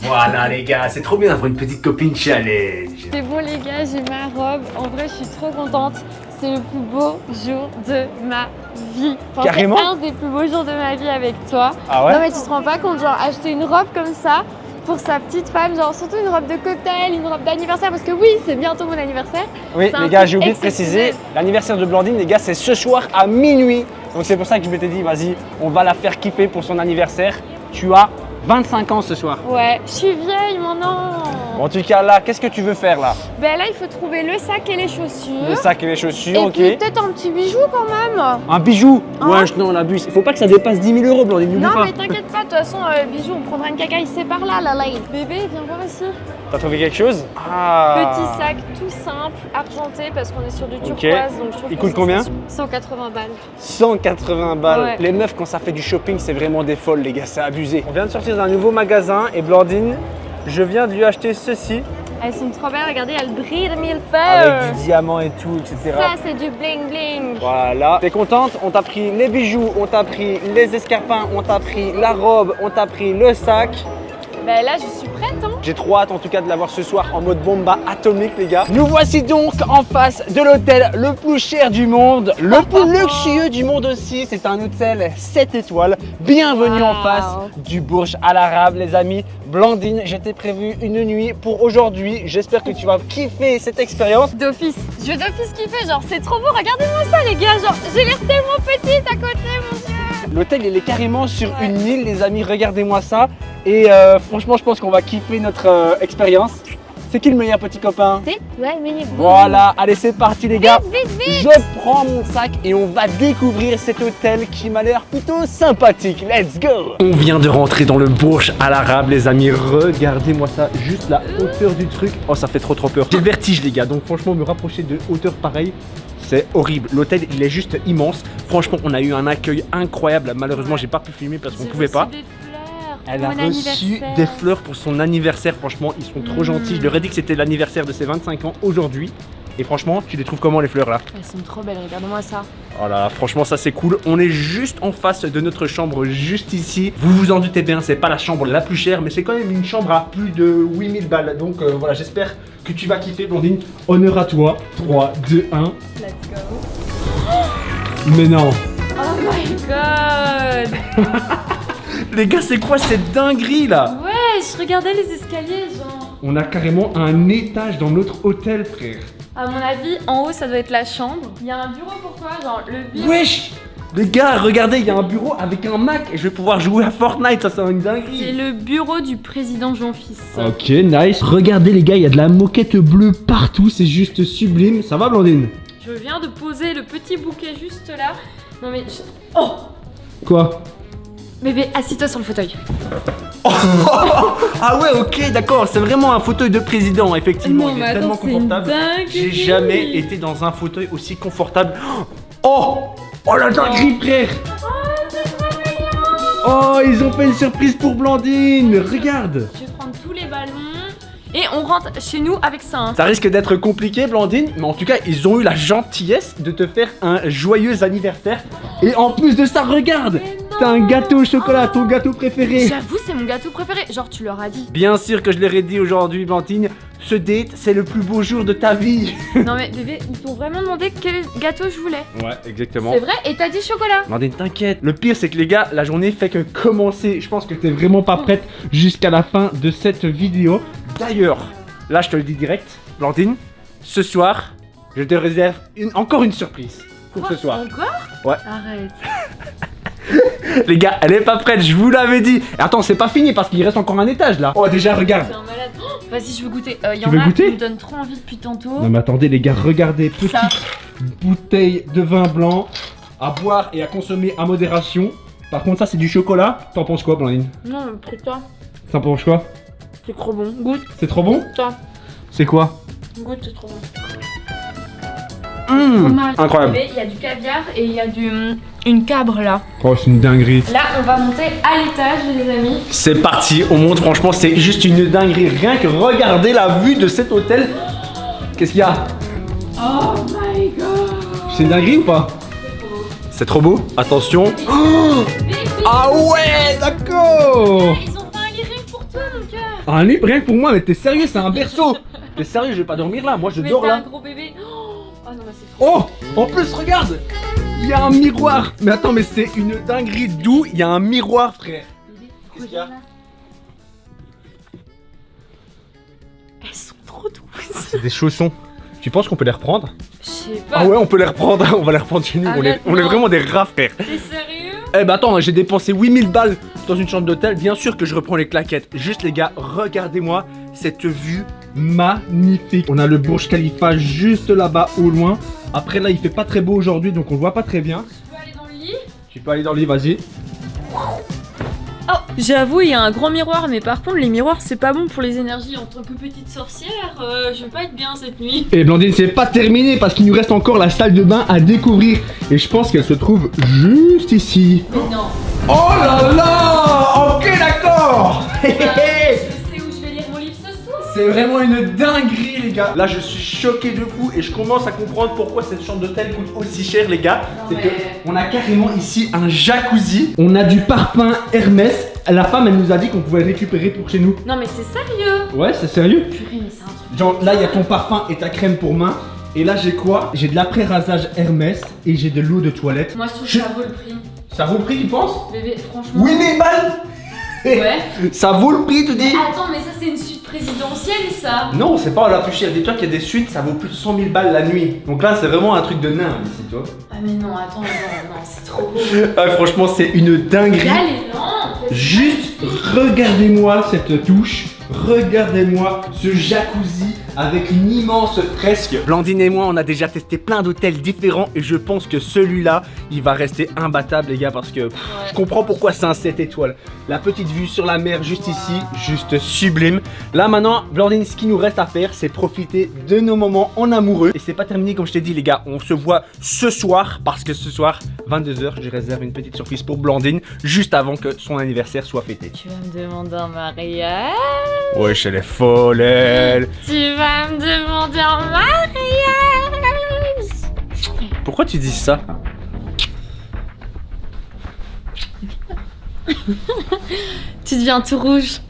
Voilà, les gars, c'est trop bien d'avoir une petite copine challenge. C'est bon les gars, j'ai ma robe. En vrai, je suis trop contente. C'est le plus beau jour de ma vie. Enfin, Carrément. c'est un des plus beaux jours de ma vie avec toi. Ah ouais? Non mais tu te rends pas compte, genre acheter une robe comme ça pour sa petite femme, genre surtout une robe de cocktail, une robe d'anniversaire, parce que oui, c'est bientôt mon anniversaire. Oui, C'est un les gars, truc j'ai oublié de exceptionnel. préciser, l'anniversaire de Blandine, les gars, c'est ce soir à minuit. Donc c'est pour ça que je m'étais dit, vas-y, on va la faire kiffer pour son anniversaire. Tu as 25 ans ce soir. Ouais, je suis vieille maintenant. En tout cas, là, qu'est-ce que tu veux faire là? Ben là, il faut trouver le sac et les chaussures. Le sac et les chaussures, et ok. puis peut-être un petit bijou quand même. Un bijou? Hein? Ouais, non, on abuse. Il faut pas que ça dépasse 10 000 euros, Blandine, n'oublie Non pas. mais t'inquiète pas, de toute façon, bijou, on prendra une cacaille, c'est par là, là. Bébé, viens voir ici. T'as trouvé quelque chose? Ah. Petit sac tout simple, argenté, parce qu'on est sur du Ok. turquoise. Donc je trouve Il que coûte c'est combien? 180 balles. 180 balles. Ouais. Les meufs, quand ça fait du shopping, c'est vraiment des folles, les gars, c'est abusé. On vient de sortir d'un nouveau magasin et Blandine, je viens de lui acheter ceci Elles sont trop belles, regardez, elles brillent de mille avec feux. du diamant et tout, etc. Ça, c'est du bling bling. Voilà. T'es contente? On t'a pris les bijoux, on t'a pris les escarpins, on t'a pris la robe, on t'a pris le sac. Ben là, je suis prête, hein. J'ai trop hâte en tout cas de l'avoir ce soir en mode bomba atomique, les gars. Nous voici donc en face de l'hôtel le plus cher du monde, le plus luxueux du monde aussi. C'est un hôtel 7 étoiles. Bienvenue en Wow. face du Burj Al Arab, les amis. Blandine, je t'ai prévu une nuit pour aujourd'hui. J'espère que tu vas kiffer cette expérience. D'office. Je d'office kiffer, genre, c'est trop beau. Regardez-moi ça, les gars. Genre, j'ai l'air tellement petite à côté, mon Dieu. L'hôtel, il est carrément sur Ouais. une île, les amis. Regardez-moi ça. Et franchement, je pense qu'on va kiffer notre expérience. C'est qui le meilleur petit copain? C'est ouais, mais Voilà, allez, c'est parti, les gars. Vite, vite. Je prends mon sac et on va découvrir cet hôtel qui m'a l'air plutôt sympathique. Let's go! On vient de rentrer dans le Burj Al Arab, les amis. Regardez-moi ça, juste la hauteur du truc. Oh, ça fait trop peur. J'ai le vertige, les gars, donc franchement, me rapprocher de hauteur pareille, c'est horrible. L'hôtel, il est juste immense. Franchement, on a eu un accueil incroyable. Malheureusement, j'ai pas pu filmer parce qu'on pouvait pas. Elle a reçu des fleurs pour son anniversaire. Franchement, ils sont trop gentils. Je leur ai dit que c'était l'anniversaire de ses 25 ans aujourd'hui. Et franchement, tu les trouves comment, les fleurs là? Elles sont trop belles, regarde-moi ça. Oh là là, franchement, ça c'est cool. On est juste en face de notre chambre, juste ici. Vous vous en doutez bien, c'est pas la chambre la plus chère, mais c'est quand même une chambre à plus de 8000 balles. Donc voilà, j'espère que tu vas kiffer, Blandine. Honneur à toi. 3, 2, 1. Let's go. Mais non. Oh my god. Les gars, c'est quoi cette dinguerie là? Ouais, je regardais les escaliers, genre. On a carrément un étage dans notre hôtel, frère. À mon avis, en haut, ça doit être la chambre. Il y a un bureau pour toi, genre le bureau. Wesh! Les gars, regardez, il y a un bureau avec un Mac et je vais pouvoir jouer à Fortnite, ça c'est une C'est dinguerie. le bureau du président Jean-Fils. Ok, nice. Regardez les gars, il y a de la moquette bleue partout, c'est juste sublime. Ça va, Blandine? Je viens de poser le petit bouquet juste là. Non mais... Oh! Quoi? Bébé, assis-toi sur le fauteuil. Ah ouais, ok, d'accord, c'est vraiment un fauteuil de président, effectivement. Non, Il mais est attends, tellement c'est une confortable. dinguerie. J'ai jamais été dans un fauteuil aussi confortable. Oh, oh la dinguerie, frère. Oh, ils ont fait une surprise pour Blandine. Regarde. Je vais prendre tous les ballons et on rentre chez nous avec ça. Hein. Ça risque d'être compliqué, Blandine, mais en tout cas, ils ont eu la gentillesse de te faire un joyeux anniversaire. Et en plus de ça, regarde, t'as un gâteau au chocolat, ton gâteau préféré. J'avoue, c'est mon gâteau préféré. Genre, tu leur as dit. Bien sûr que je leur ai dit aujourd'hui, Blandine, ce date, c'est le plus beau jour de ta vie. Non mais bébé, ils t'ont vraiment demandé quel gâteau je voulais. Ouais, exactement. C'est vrai, et t'as dit chocolat. Blandine, t'inquiète. Le pire, c'est que les gars, la journée fait que commencer. Je pense que t'es vraiment pas prête jusqu'à la fin de cette vidéo. D'ailleurs, là, je te le dis direct, Blandine, ce soir, je te réserve encore une surprise pour ce soir. Encore? Ouais. Arrête. Les gars, elle est pas prête, je vous l'avais dit. Et attends, c'est pas fini parce qu'il reste encore un étage là. Oh, déjà, regarde. C'est un malade. Oh, vas-y, je veux goûter. Tu veux goûter? Qui me donnent trop envie depuis tantôt. Non mais attendez les gars, regardez, petite Ça. bouteille de vin blanc à boire et à consommer à modération. Par contre ça c'est du chocolat. T'en penses quoi, Blandine? Non, mais pour toi, T'en penses quoi? c'est trop bon. Goûte, C'est trop bon? toi. C'est quoi? Goûte, c'est trop bon. Mmh, incroyable. Il y a du caviar et il y a une cabre là. Oh c'est une dinguerie. Là, on va monter à l'étage, les amis. C'est parti, on monte, franchement c'est juste une dinguerie. Rien que regardez la vue de cet hôtel. Qu'est-ce qu'il y a? Oh my god. C'est une dinguerie ou pas? C'est trop beau. Attention. Oh, ah ouais, d'accord. Ils ont fait un lit rien que pour toi, mon cœur. Un lit rien que pour moi, mais t'es sérieux, c'est un berceau. T'es sérieux, je vais pas dormir là, moi je Mais dors t'as là. un gros bébé. Oh non, mais c'est trop. Oh, en plus regarde, il y a un miroir. Mais attends, mais c'est une dinguerie d'où il y a un miroir, frère. Bébé, Qu'est-ce qu'il y a? regarde là. Elles sont trop douces. C'est des chaussons. Tu penses qu'on peut les reprendre? Je sais pas. Ah ouais, on peut les reprendre, on va les reprendre chez nous. Arrête, On est non. vraiment des rats, frère. T'es sérieux? Eh bah attends, j'ai dépensé 8000 balles dans une chambre d'hôtel. Bien sûr que je reprends les claquettes. Juste les gars, regardez-moi cette vue magnifique. On a le Burj Khalifa juste là-bas au loin. Après là, il fait pas très beau aujourd'hui, donc on le voit pas très bien. Je peux aller dans le lit? Tu peux aller dans le lit, vas-y. Oh, j'avoue, il y a un grand miroir, mais par contre, les miroirs, c'est pas bon pour les énergies. En tant que petite sorcière, je vais pas être bien cette nuit. Et Blandine, c'est pas terminé parce qu'il nous reste encore la salle de bain à découvrir. Et je pense qu'elle se trouve juste ici. Mais non. Oh là là! Ok, d'accord! Je sais où je vais lire mon livre ce soir. C'est vraiment une dinguerie, les gars. Là, je suis choqué de fou et je commence à comprendre pourquoi cette chambre d'hôtel coûte aussi cher, les gars. Non, C'est que mais- on a carrément ici un jacuzzi. On a du parfum Hermès. La femme, elle nous a dit qu'on pouvait le récupérer pour chez nous. Non, mais c'est sérieux. Ouais, c'est sérieux. Purée, mais c'est un truc. Genre, là, il y a ton parfum et ta crème pour main. Et là, j'ai quoi? J'ai de l'après-rasage Hermès et j'ai de l'eau de toilette. Moi, je trouve que ça vaut le prix. Ça vaut le prix, tu penses? Bébé, franchement. 8000 balles. Ouais. Ça vaut le prix, tu dis? Attends, mais ça, c'est une suite présidentielle, ça. Non, c'est pas la plus chère. Dis-toi qu'il y a des suites, ça vaut plus de 100 000 balles la nuit. Donc là, c'est vraiment un truc de nain ici, tu vois. Ah, mais non, attends, non, c'est trop beau. Ah, franchement, c'est une dinguerie. Là, les lampes. Juste regardez-moi cette douche, regardez-moi ce jacuzzi avec une immense fresque. Blandine et moi, on a déjà testé plein d'hôtels différents et je pense que celui-là, il va rester imbattable, les gars, parce que je comprends pourquoi c'est un 7 étoiles. La petite vue sur la mer juste ici, juste sublime. Là maintenant, Blandine, ce qu'il nous reste à faire, c'est profiter de nos moments en amoureux. Et c'est pas terminé, comme je t'ai dit, les gars, on se voit ce soir, parce que ce soir, 22h, je réserve une petite surprise pour Blandine, juste avant que son anniversaire soit fêté. Tu vas me demander un mariage. Wesh, elle est folle, elle. Tu vas me demander un mariage. Pourquoi tu dis ça? Tu deviens tout rouge.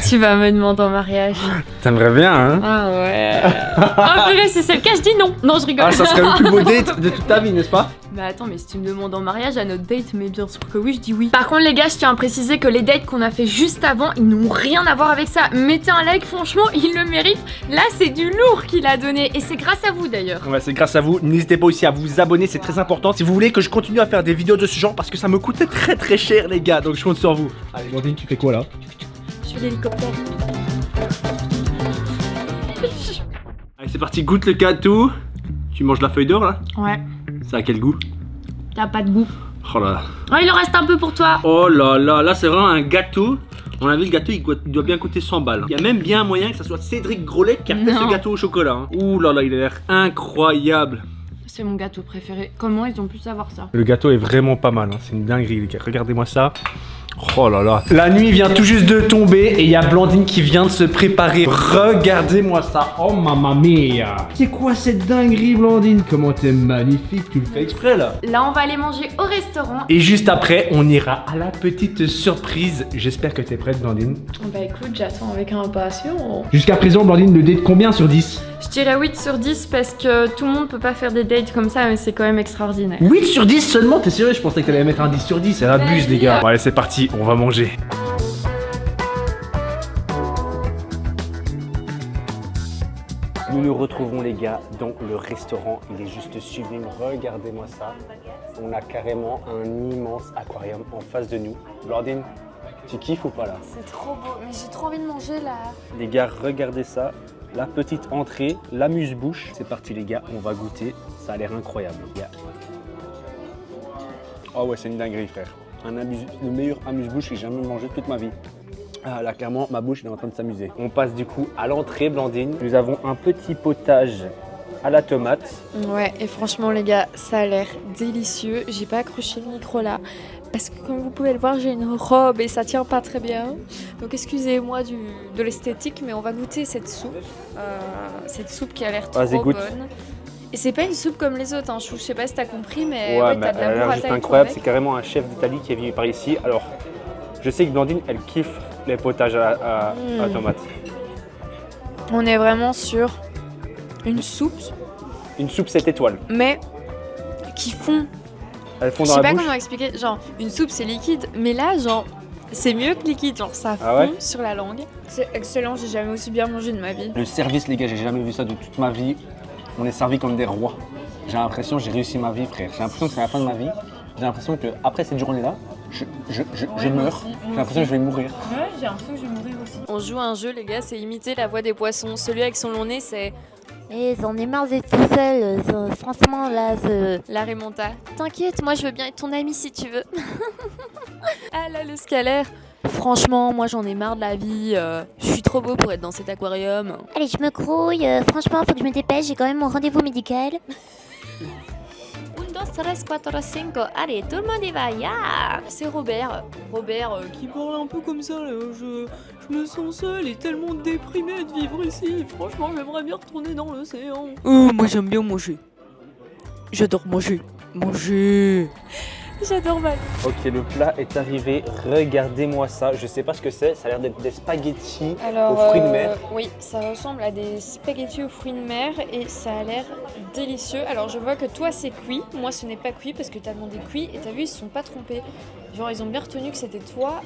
Tu vas me demander en mariage. T'aimerais bien, hein? Ah ouais. Ah purée, si c'est le cas, je dis non. Non, je rigole. Ah, ça serait le plus beau date de toute ta vie, n'est-ce pas? Mais attends, mais si tu me demandes en mariage à notre date, mais bien sûr que oui, je dis oui. Par contre, les gars, je tiens à préciser que les dates qu'on a fait juste avant, ils n'ont rien à voir avec ça. Mettez un like, franchement, il le mérite. Là, c'est du lourd qu'il a donné. Et c'est grâce à vous d'ailleurs. Ouais, c'est grâce à vous. N'hésitez pas aussi à vous abonner, c'est très important. Si vous voulez que je continue à faire des vidéos de ce genre, parce que ça me coûtait très cher, les gars. Donc je compte sur vous. Allez, Blandine, tu fais quoi là? Je fais l'hélicoptère. Allez, c'est parti, goûte le gâteau. Tu manges la feuille d'or là? Ouais, Ça a quel goût? t'as pas de goût. Oh là. Oh, il en reste un peu pour toi. Oh là là, là c'est vraiment un gâteau. On a vu le gâteau, il doit bien coûter 100 balles. Il y a même bien moyen que ça soit Cédric Grolet qui a fait ce gâteau au chocolat. Hein. Ouh là là, il a l'air incroyable. C'est mon gâteau préféré. Comment ils ont pu savoir ça? Le gâteau est vraiment pas mal, hein. C'est une dinguerie les gars. Regardez-moi ça. Oh là là. La nuit vient tout juste de tomber et il y a Blandine qui vient de se préparer. Regardez-moi ça. Oh mamma mia. C'est quoi cette dinguerie Blandine? Comment t'es magnifique, tu le fais exprès là. Là, on va aller manger au restaurant. Et juste après, on ira à la petite surprise. J'espère que t'es prête Blandine. Bah écoute, j'attends avec impatience. Jusqu'à présent Blandine, le date combien sur 10? Je dirais 8 sur 10 parce que tout le monde peut pas faire des dates comme ça, mais c'est quand même extraordinaire. 8 sur 10 seulement? T'es sérieux? Je pensais que t'allais mettre un 10 sur 10. Elle abuse les gars. Bon, allez c'est parti, on va manger. Nous nous retrouvons les gars dans le restaurant, il est juste sublime, regardez-moi ça. On a carrément un immense aquarium en face de nous. Blandine, tu kiffes ou pas là? C'est trop beau, mais j'ai trop envie de manger là. Les gars, regardez ça, la petite entrée, l'amuse-bouche. C'est parti les gars, on va goûter, ça a l'air incroyable les gars. Oh ouais, c'est une dinguerie frère. Le meilleur amuse-bouche que j'ai jamais mangé de toute ma vie. Ah, là, clairement, ma bouche est en train de s'amuser. On passe du coup à l'entrée, Blandine. Nous avons un petit potage à la tomate. Ouais, et franchement, les gars, ça a l'air délicieux. J'ai pas accroché le micro là. Parce que comme vous pouvez le voir, j'ai une robe et ça tient pas très bien. Donc excusez-moi de l'esthétique, mais on va goûter cette soupe. Cette soupe qui a l'air trop bonne. Et c'est pas une soupe comme les autres, hein. Je sais pas si t'as compris, mais ouais, t'as de la burrata juste incroyable, c'est carrément un chef d'Italie qui est venu par ici. Alors, je sais que Blandine, elle kiffe les potages à tomate. On est vraiment sur une soupe. Une soupe 7 étoiles. Mais qui fond. Elle fond Je dans sais la pas bouche. comment expliquer. Genre, une soupe c'est liquide, mais là, genre, c'est mieux que liquide. Genre, ça fond ouais sur la langue. C'est excellent, j'ai jamais aussi bien mangé de ma vie. Le service, les gars, j'ai jamais vu ça de toute ma vie. On est servi comme des rois. J'ai l'impression que j'ai réussi ma vie, frère. J'ai l'impression que c'est la fin de ma vie. J'ai l'impression que après cette journée-là, je meurs. J'ai l'impression que je vais mourir. Ouais, j'ai l'impression que je vais mourir aussi. On joue à un jeu, les gars, c'est imiter la voix des poissons. Celui avec son long nez, c'est Et j'en ai marre d'être tout seul. Franchement, là, la Remonta. T'inquiète, moi je veux bien être ton ami si tu veux. Ah là, le scalaire. Franchement, moi j'en ai marre de la vie. Je suis trop beau pour être dans cet aquarium. Allez, je me crouille. Franchement, faut que je me dépêche. J'ai quand même mon rendez-vous médical. 1, 2, 3, 4, 5. Allez, tout le monde y va, ya. C'est Robert. Robert qui parle un peu comme ça. Là. Je me sens seul et tellement déprimé de vivre ici. Franchement, j'aimerais bien retourner dans l'océan. Moi j'aime bien manger. J'adore manger. Manger. J'adore mal. Ok, le plat est arrivé. Regardez-moi ça. Je sais pas ce que c'est. Ça a l'air d'être des spaghettis aux fruits de mer. Oui, ça ressemble à des spaghettis aux fruits de mer et ça a l'air délicieux. Alors je vois que toi c'est cuit, moi ce n'est pas cuit parce que t'as demandé cuit et t'as vu ils se sont pas trompés. Genre ils ont bien retenu que c'était toi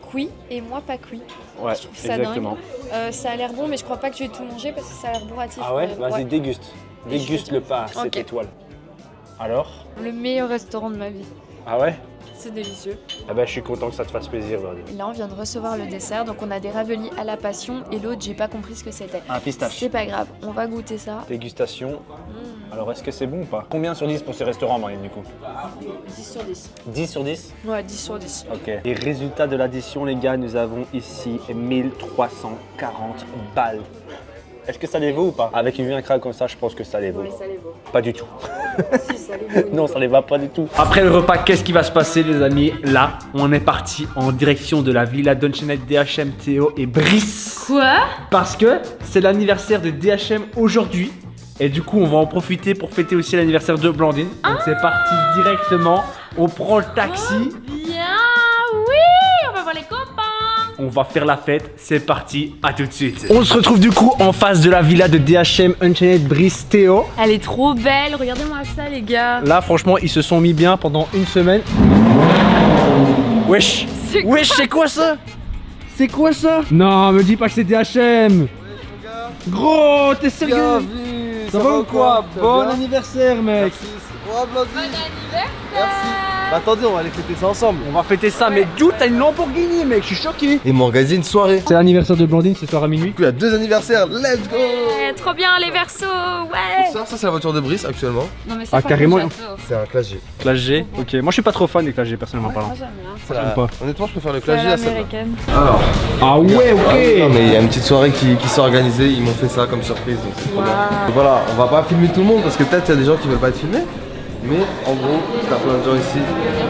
cuit et moi pas cuit. Ouais, Je trouve ça exactement. dingue. Ça a l'air bon mais je crois pas que je vais tout manger parce que ça a l'air bourratif. Ah ouais? Vas-y, déguste. Et Déguste je le pain à 7 Ok. étoiles. Alors? Le meilleur restaurant de ma vie. Ah ouais? C'est délicieux. Ah bah je suis content que ça te fasse plaisir, Blandine. Et là on vient de recevoir le dessert donc on a des raviolis à la passion et l'autre j'ai pas compris ce que c'était. Un pistache. C'est pas grave, on va goûter ça. Dégustation. Alors est-ce que c'est bon ou pas? Combien sur 10 pour ce restaurant, Marine, du coup? 10 sur 10. 10 sur 10? Ouais, 10 sur 10. Ok. Les résultats de l'addition, les gars, nous avons ici 1340 balles. Est-ce que ça les vaut ou pas? Avec une vue incroyable comme ça, je pense que ça les vaut. Oui, ça les vaut. Pas du tout. Si, ça les vaut. Non, ça les va pas du tout. Après le repas, qu'est-ce qui va se passer, les amis? Là, on est parti en direction de la villa Dungeonette DHM, Théo et Brice. Quoi? Parce que c'est l'anniversaire de DHM aujourd'hui. Et du coup, on va en profiter pour fêter aussi l'anniversaire de Blandine. Donc c'est parti directement. On prend le taxi. Bien, oui, on va voir les copains. On va faire la fête, c'est parti, à tout de suite. On se retrouve du coup en face de la villa de DHM Unchained Brice Théo. Elle est trop belle, regardez-moi ça les gars. Là franchement ils se sont mis bien pendant une semaine. Wesh. C'est quoi? Wesh, c'est quoi ça? C'est quoi ça? Non, me dis pas que c'est DHM. Gros, t'es sérieux? Ça va ou quoi? Bon anniversaire mec. Bon anniversaire. Merci. Bah attendez, on va aller fêter ça ensemble. On va fêter ça, mais d'où t'as une Lamborghini, mec? Je suis choqué. Et m'organiser une soirée. C'est l'anniversaire de Blandine ce soir à minuit. Il y a 2 anniversaires, let's go. Trop bien les versos, ouais. Ça c'est la voiture de Brice actuellement. Non mais c'est Ah, pas carrément. mon château. C'est un Clash G. Clash G, ok. Moi je suis pas trop fan des Clash G personnellement parlant. Moi j'aime bien. C'est J'aime pas. Honnêtement, je préfère le C'est Clash G à celle-là. l'américaine. Alors, Ah ouais, non, ok. mais il y a une petite soirée qui s'est organisée, ils m'ont fait ça comme surprise, donc c'est trop bien. Donc voilà, on va pas filmer tout le monde parce que peut-être il y a des gens qui veulent pas être filmés. Mais en gros, t'as plein de gens ici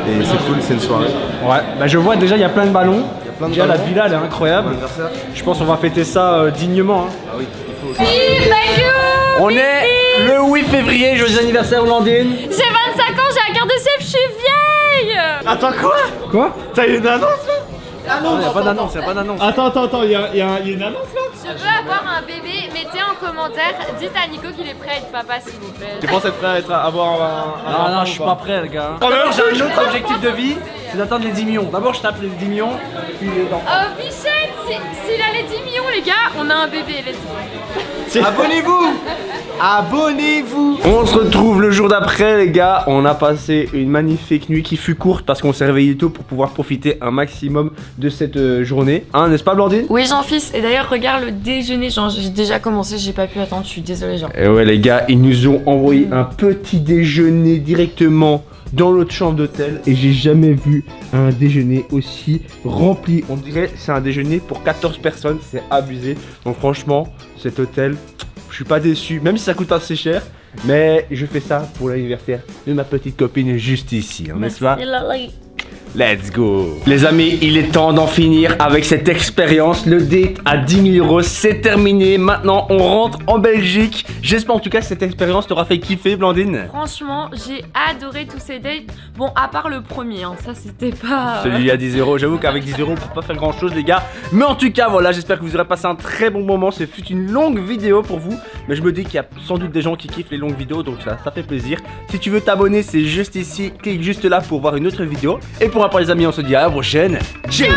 et c'est cool, c'est une soirée. Ouais, bah je vois déjà il y a plein de ballons. Il y a plein de Déjà la ballons. villa elle est incroyable. Bon anniversaire. Je pense qu'on va fêter ça dignement. Hein. Ah oui, il faut aussi. Oui, thank you. On est le 8 février, joyeux anniversaire Blandine. J'ai 25 ans, j'ai la carte de chef, je suis vieille. Attends, quoi? Quoi? T'as une annonce là? Non, y'a pas d'annonce, y'a pas d'annonce. Attends, il y a une annonce là? Je veux avoir un bébé, mettez en commentaire, dites à Nico qu'il est prêt à être papa s'il vous plaît. Tu penses être prêt à avoir un. Non, je suis pas prêt les gars. D'ailleurs j'ai un autre objectif de vie, c'est d'atteindre les 10 millions. D'abord je tape les 10 millions, puis dans... Oh Bichette, s'il a les 10 millions les gars, on a un bébé, let's go. Abonnez-vous! Abonnez-vous! On se retrouve le jour d'après les gars. On a passé une magnifique nuit qui fut courte parce qu'on s'est réveillé tôt pour pouvoir profiter un maximum de cette journée. Hein, n'est-ce pas Blandine? Oui Jean-Fils, et d'ailleurs regarde le déjeuner, genre j'ai déjà commencé, j'ai pas pu attendre, je suis désolée Jean. Et ouais les gars, ils nous ont envoyé un petit déjeuner directement dans notre chambre d'hôtel et j'ai jamais vu un déjeuner aussi rempli. On dirait c'est un déjeuner pour 14 personnes, c'est abusé. Donc franchement, cet hôtel, je suis pas déçu, même si ça coûte assez cher. Mais je fais ça pour l'anniversaire de ma petite copine juste ici, hein, n'est-ce pas? Let's go. Les amis, il est temps d'en finir avec cette expérience. Le date à 10 000 €, c'est terminé. Maintenant, on rentre en Belgique. J'espère en tout cas que cette expérience t'aura fait kiffer, Blandine. Franchement, j'ai adoré tous ces dates. Bon, à part le premier, hein, ça c'était pas... Celui à 10 €, j'avoue qu'avec 10 € on peut pas faire grand chose les gars. Mais en tout cas voilà, j'espère que vous aurez passé un très bon moment. Ce fut une longue vidéo pour vous. Mais je me dis qu'il y a sans doute des gens qui kiffent les longues vidéos. Donc ça fait plaisir. Si tu veux t'abonner, c'est juste ici. Clique juste là pour voir une autre vidéo. Et pour après les amis, on se dit à la prochaine. Ciao.